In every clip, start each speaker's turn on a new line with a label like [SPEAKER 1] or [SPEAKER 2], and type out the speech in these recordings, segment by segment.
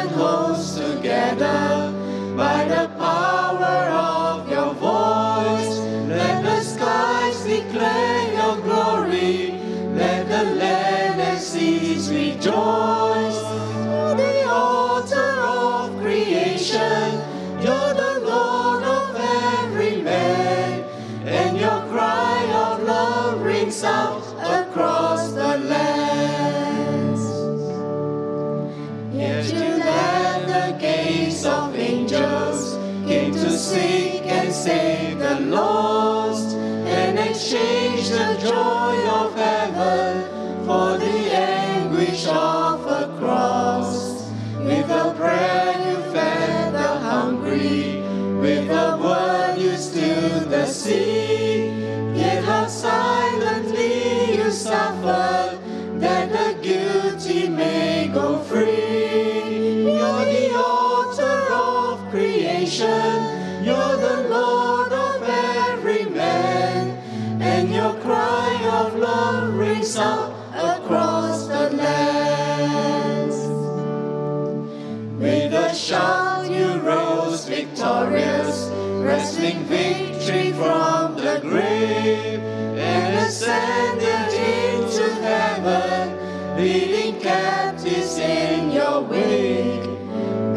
[SPEAKER 1] heaven holds together by the power of your voice. Let the skies declare your glory. Let the land and seas rejoice. You're the altar of creation. You're the Lord of every man. And your cry of love rings out across the lands. Yet you let the gates of angels came to seek and save the lost, and exchange the joy of heaven for the anguish of a cross. With a prayer you fed the hungry, with a word you stilled the sea. Yet how silently you suffered, that the guilty may go free. You're the altar of creation. You're the Lord of every man, and your cry of love rings out across the lands. With a shout you rose victorious, wresting victory from the grave, and ascended into heaven, leading captives in your wake.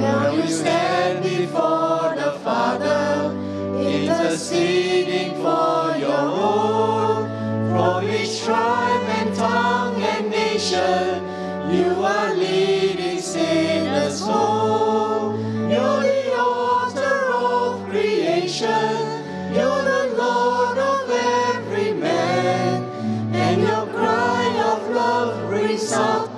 [SPEAKER 1] Now you stand before the Father, interceding for your own. From each tribe and tongue and nation, you are leading sinners home. You're the altar of creation. You're the Lord of every man, and your cry of love rings out